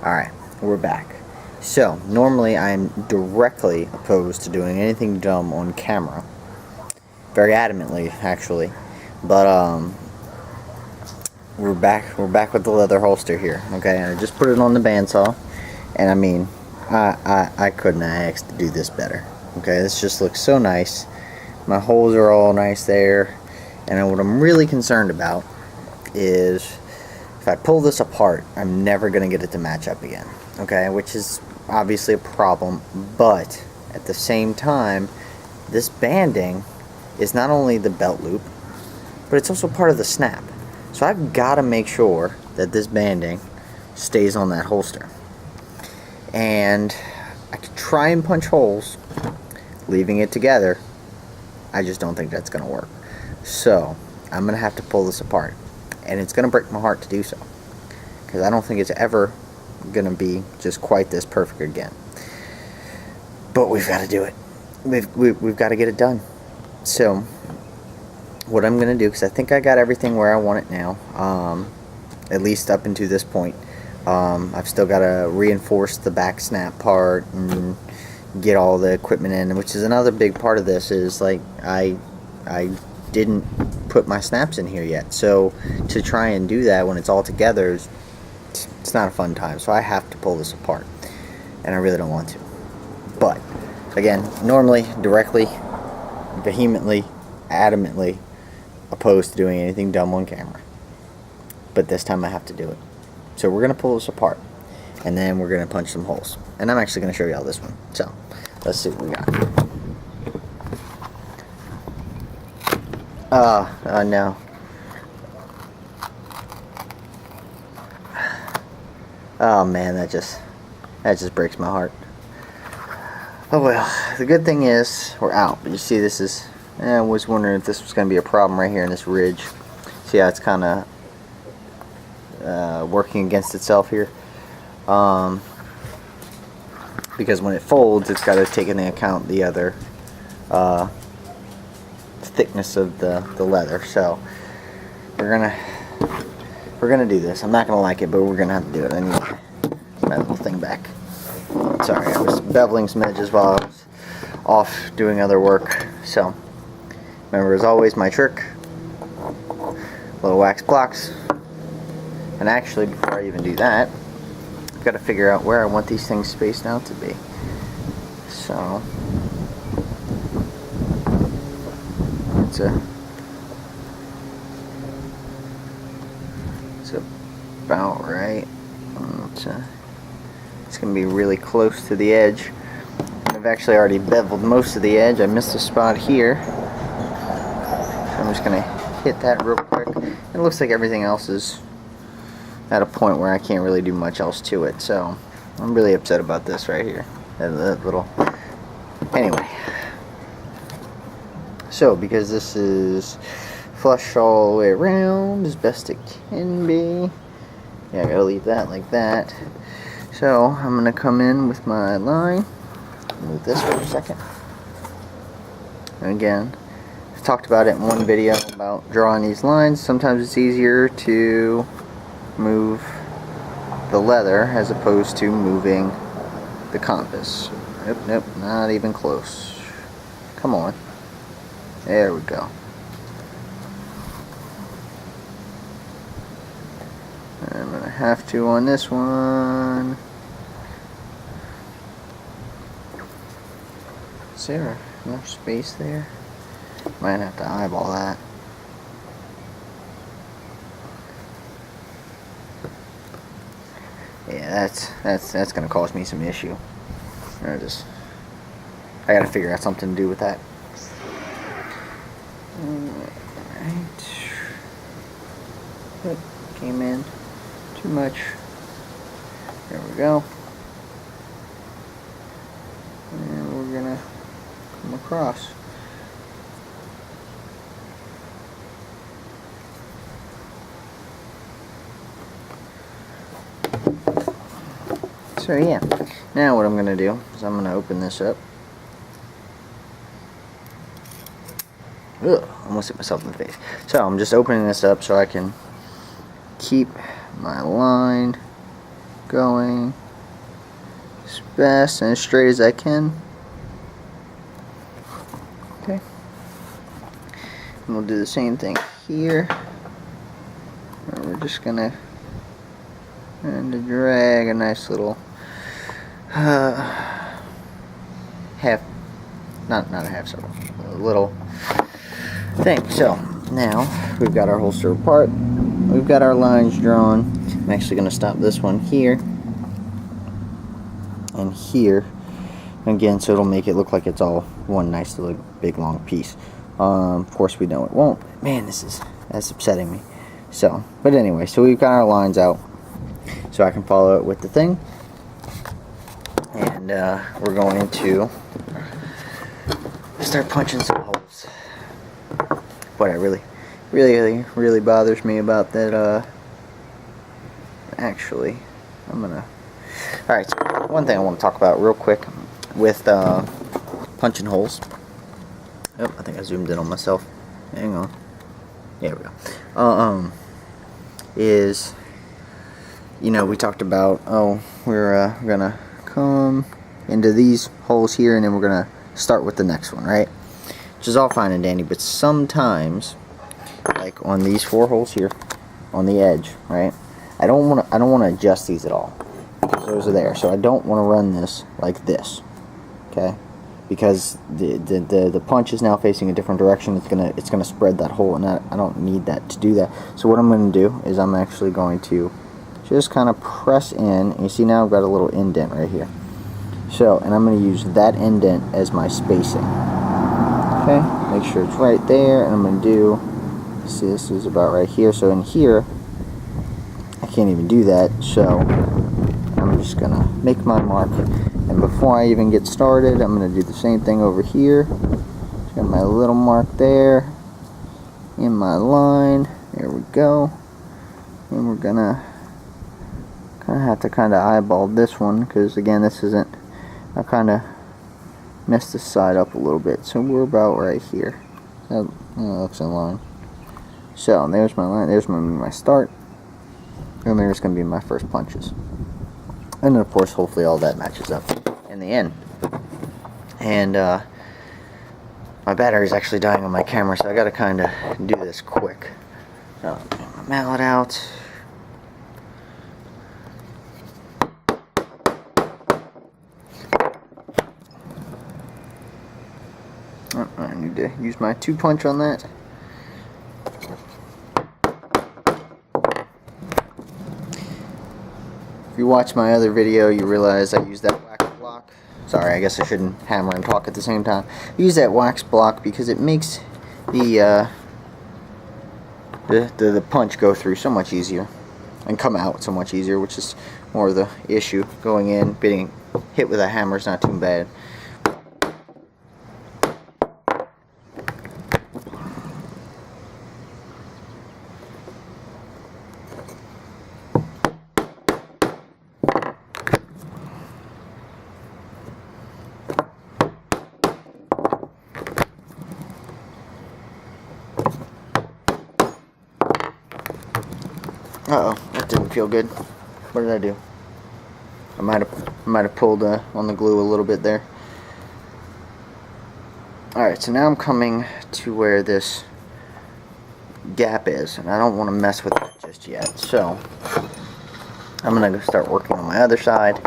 Alright, we're back. So, normally I'm directly opposed to doing anything dumb on camera. Very adamantly, actually. But, we're back with the leather holster here, okay? And I just put it on the bandsaw, and I mean, I couldn't have asked to do this better. Okay, this just looks so nice. My holes are all nice there, and what I'm really concerned about is if I pull this apart, I'm never going to get it to match up again, okay, which is obviously a problem, but at the same time, this banding is not only the belt loop, but it's also part of the snap. So I've got to make sure that this banding stays on that holster. And I could try and punch holes, leaving it together. I just don't think that's going to work. So I'm going to have to pull this apart. And it's going to break my heart to do so, because I don't think it's ever going to be just quite this perfect again. But we've got to do it. We've got to get it done. So what I'm going to do, because I think I got everything where I want it now, at least up until this point. I've still got to reinforce the back snap part and get all the equipment in, which is another big part of this. Is like I didn't put my snaps in here yet, so to try and do that when it's all together, it's not a fun time. So I have to pull this apart, and I really don't want to. But again, normally, directly, vehemently, adamantly opposed to doing anything dumb on camera, but this time I have to do it. So we're gonna pull this apart, and then we're gonna punch some holes, and I'm actually gonna show y'all this one. So let's see what we got. No. Oh man, that just breaks my heart. Oh well, the good thing is we're out. But you see, this is, I was wondering if this was going to be a problem right here in this ridge. See how it's kind of working against itself here? Because when it folds, it's got to take into account the other thickness of the leather. So we're gonna do this. I'm not gonna like it, but we're gonna have to do it. I need my little thing back. Sorry, I was beveling some edges while I was off doing other work. So remember, as always, my trick: little wax blocks. And actually, before I even do that, I've got to figure out where I want these things spaced out to be. So it's about right. It's going to be really close to the edge. I've actually already beveled most of the edge. I missed a spot here, so I'm just going to hit that real quick. It looks like everything else is at a point where I can't really do much else to it, so I'm really upset about this right here. That little... Anyway, so because this is flush all the way around as best it can be, yeah, I gotta leave that like that. So I'm gonna come in with my line, move this for a second, and again, I've talked about it in one video about drawing these lines. Sometimes it's easier to move the leather as opposed to moving the compass. Nope, not even close. Come on. There we go. I'm gonna have to on this one. Is there enough space there? Might have to eyeball that. Yeah, that's gonna cause me some issue. I gotta figure out something to do with that. Alright. That came in too much. There we go. And we're gonna come across. So yeah, now what I'm going to do is I'm going to open this up. Ugh, almost hit myself in the face. So I'm just opening this up so I can keep my line going as fast and as straight as I can. Okay. And we'll do the same thing here. And we're just gonna drag a nice little not a half circle, a little thing. So now we've got our holster apart, we've got our lines drawn. I'm actually going to stop this one here and here again, so it'll make it look like it's all one nice little big long piece. Of course we know it won't. Man, that's upsetting me. So, but anyway, so we've got our lines out, so I can follow it with the thing, and we're going to start punching some holes. What really bothers me about that, actually, alright, so one thing I want to talk about real quick with punching holes. Oh, I think I zoomed in on myself. Hang on. There we go. Is, you know, we talked about, we're gonna come into these holes here, and then we're gonna start with the next one, right? Which is all fine and dandy, but sometimes, like on these 4 holes here, on the edge, right? I don't want to adjust these at all, because those are there. So I don't want to run this like this, okay? Because the punch is now facing a different direction. It's gonna spread that hole, and I don't need that to do that. So what I'm going to do is I'm actually going to just kind of press in, and you see now I've got a little indent right here. So, and I'm going to use that indent as my spacing. Okay, make sure it's right there, and I'm going to do, see, this is about right here. So in here, I can't even do that, so I'm just going to make my mark. And before I even get started, I'm going to do the same thing over here. Just got my little mark there in my line. There we go. And we're going to have to eyeball this one, because again, this isn't, I kind of messed this side up a little bit. So we're about right here. That looks in line. So there's my line. There's my start. And there's going to be my first punches. And then, of course, hopefully all that matches up in the end. And my battery's actually dying on my camera, so I got to kind of do this quick. So, get my mallet out. I need to use my 2-punch on that. If you watch my other video, you realize I use that wax block. Sorry, I guess I shouldn't hammer and talk at the same time. I use that wax block because it makes the punch go through so much easier and come out so much easier, which is more of the issue. Going in, being hit with a hammer is not too bad. Uh-oh, that didn't feel good. What did I do? I might have pulled on the glue a little bit there. Alright, so now I'm coming to where this gap is, and I don't want to mess with that just yet. So I'm going to start working on my other side.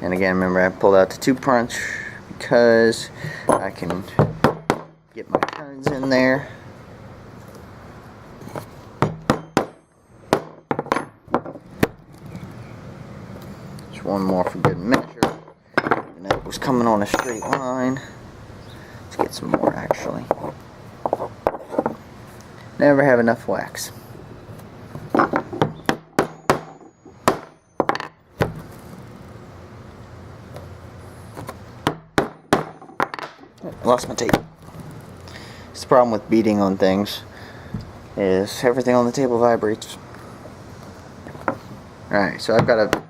And again, remember I pulled out the 2-punch because I can get my turns in there. One more for good measure, and it was coming on a straight line. Let's get some more, actually. Never have enough wax. Lost my tape. It's the problem with beating on things, is everything on the table vibrates. Alright, so I've got a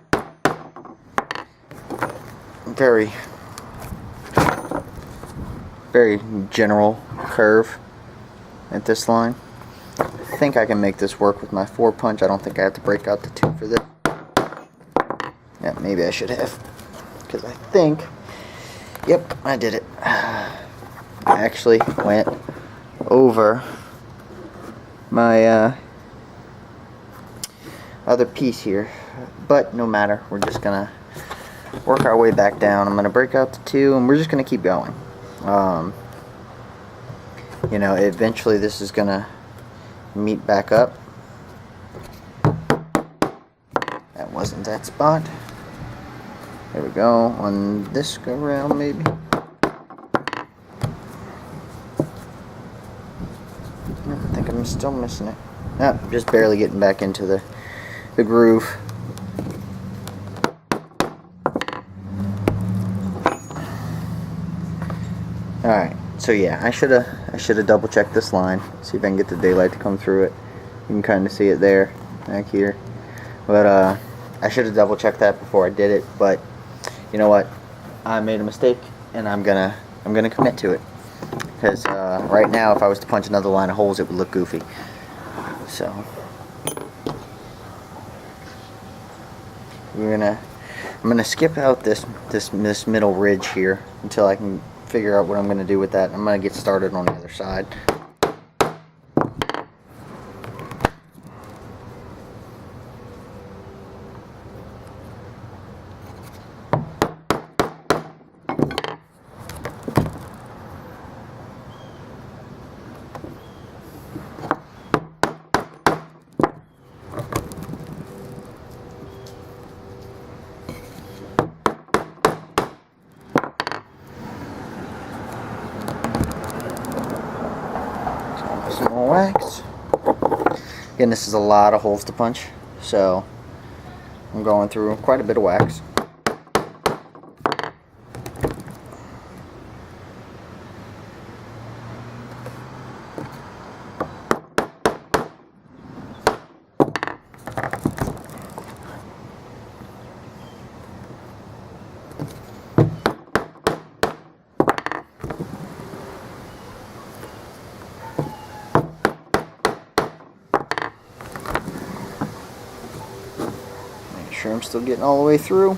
very general curve at this line. I think I can make this work with my 4-punch. I don't think I have to break out the 2 for this. Yeah, maybe I should have. Because I think... Yep, I did it. I actually went over my other piece here. But no matter. We're just going to work our way back down. I'm going to break out the 2 and we're just going to keep going. You know, eventually this is going to meet back up. That wasn't that spot. There we go. On this go around, maybe. I think I'm still missing it. Ah, just barely getting back into the groove. Alright, so yeah, I should have double checked this line. See if I can get the daylight to come through it. You can kind of see it there, back here. But I should have double checked that before I did it. But you know what? I made a mistake, and I'm gonna commit to it. Because right now, if I was to punch another line of holes, it would look goofy. So I'm gonna skip out this middle ridge here until I can figure out what I'm gonna do with that. I'm gonna get started on the other side. Some more wax. Again, this is a lot of holes to punch, so I'm going through quite a bit of wax. Sure I'm still getting all the way through.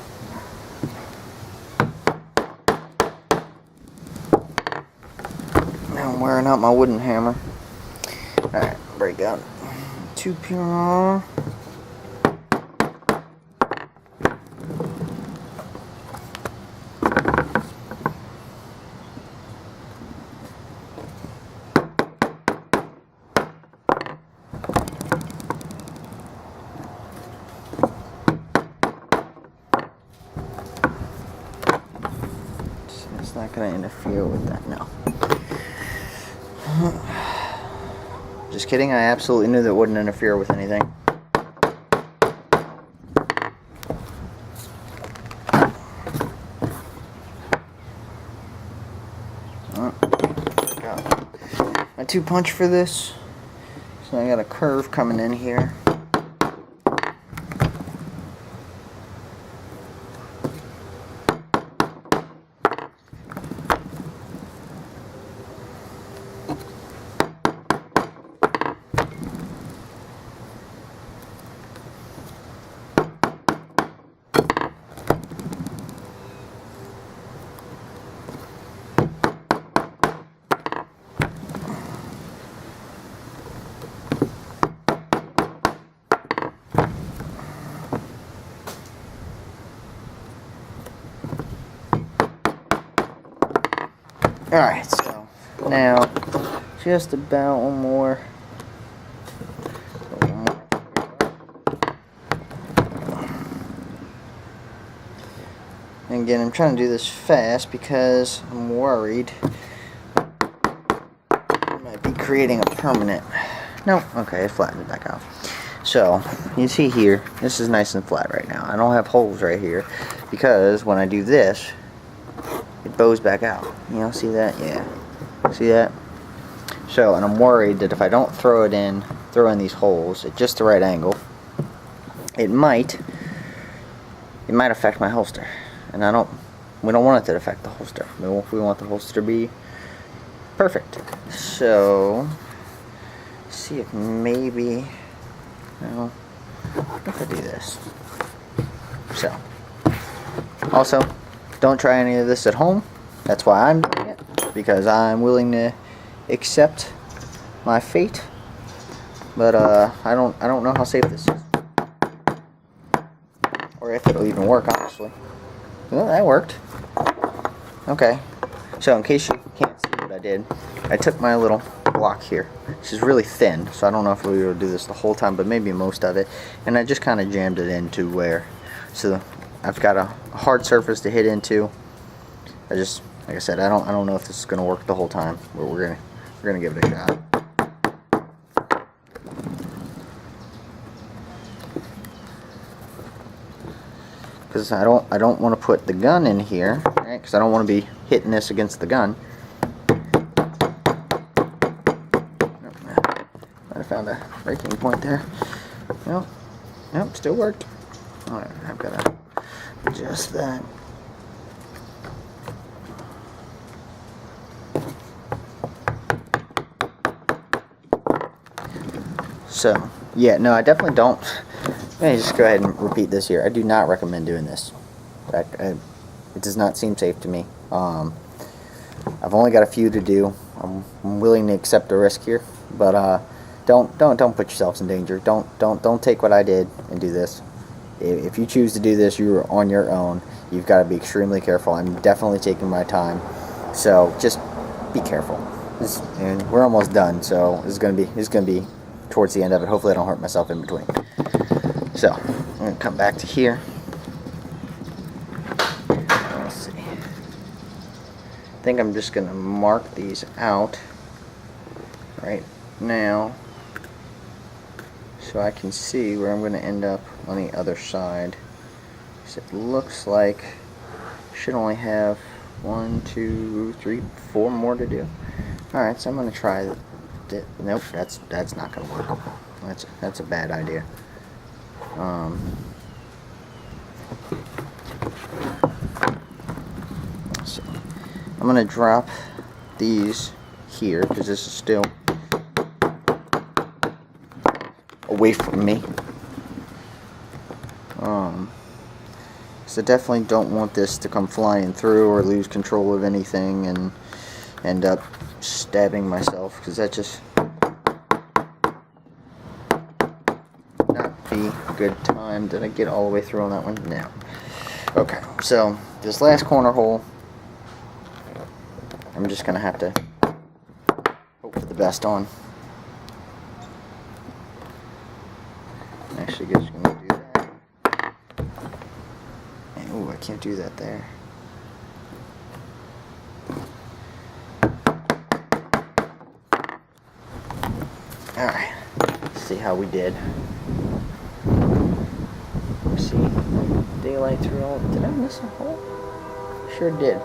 Now I'm wearing out my wooden hammer. Alright, break out 2 pure. It's not going to interfere with that now. Just kidding, I absolutely knew that wouldn't interfere with anything. Got my 2 punch for this. So I got a curve coming in here. Alright, so now just about one more. And again, I'm trying to do this fast because I'm worried I might be creating a permanent. No, okay, it flattened it back out. So, you see here, this is nice and flat right now. I don't have holes right here because when I do this, it bows back out. You know, see that? Yeah. See that? So, and I'm worried that if I don't throw in these holes at just the right angle, it might affect my holster. And we don't want it to affect the holster. We want the holster to be perfect. So, see if maybe, well, if I do this. So, Also, don't try any of this at home. That's why I'm doing it, because I'm willing to accept my fate. But I don't know how safe this is, or if it'll even work, honestly. Well, that worked. Okay. So in case you can't see what I did, I took my little block here, which is really thin, so I don't know if we will do this the whole time, but maybe most of it, and I just kind of jammed it into where, so I've got a hard surface to hit into. I just, like I said, I don't know if this is gonna work the whole time, but we're gonna give it a shot. Because I don't want to put the gun in here, right? Because I don't want to be hitting this against the gun. I found a breaking point there. Nope, nope, still worked. All right, I've got to adjust that. So, yeah, no, I definitely don't. Let me just go ahead and repeat this here. I do not recommend doing this. It does not seem safe to me. I've only got a few to do. I'm willing to accept a risk here, but don't put yourselves in danger. Don't take what I did and do this. If you choose to do this, you are on your own. You've got to be extremely careful. I'm definitely taking my time, so just be careful. And we're almost done, so it's gonna be towards the end of it. Hopefully I don't hurt myself in between. So, I'm going to come back to here. Let's see. I think I'm just going to mark these out right now so I can see where I'm going to end up on the other side. So it looks like I should only have 1, 2, 3, 4 more to do. Alright, so I'm going to try that. Nope, that's not going to work. That's a bad idea. So I'm going to drop these here because this is still away from me. So definitely don't want this to come flying through or lose control of anything and end up stabbing myself, because that just not be a good time. Did I get all the way through on that one? No. Okay, so this last corner hole, I'm just gonna have to hope for the best on. I'm actually just gonna do that. Oh, I can't do that there. Alright, let's see how we did. Let's see, daylight through all. Did I miss a hole? Sure did.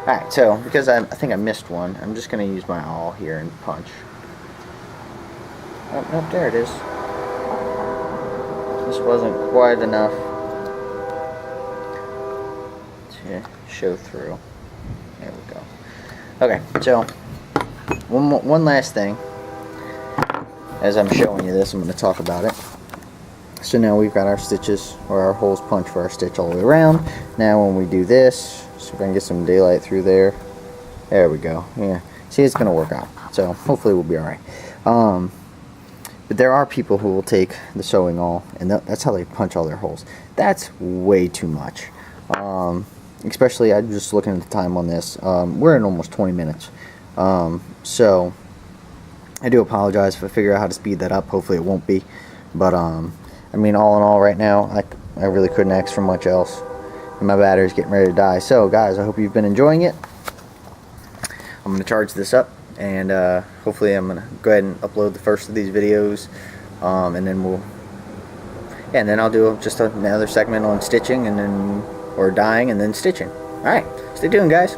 Alright, so because I think I missed one, I'm just going to use my awl here and punch. Oh, nope, there it is. This wasn't quite enough to show through. There we go. Okay, so one last thing. As I'm showing you this, I'm going to talk about it. So now we've got our stitches, or our holes punched for our stitch all the way around. Now when we do this, see if I can get some daylight through there. There we go. Yeah, see, it's going to work out. So hopefully we'll be alright. But there are people who will take the sewing awl, and that's how they punch all their holes. That's way too much. Especially, I'm just looking at the time on this. We're in almost 20 minutes. So I do apologize if I figure out how to speed that up. Hopefully it won't be. But I mean, all in all, right now, I really couldn't ask for much else. And my battery's getting ready to die. So guys, I hope you've been enjoying it. I'm going to charge this up, and hopefully I'm going to go ahead and upload the first of these videos, and then I'll do just another segment on stitching, and then, or dyeing, and then stitching. Alright, stay tuned guys.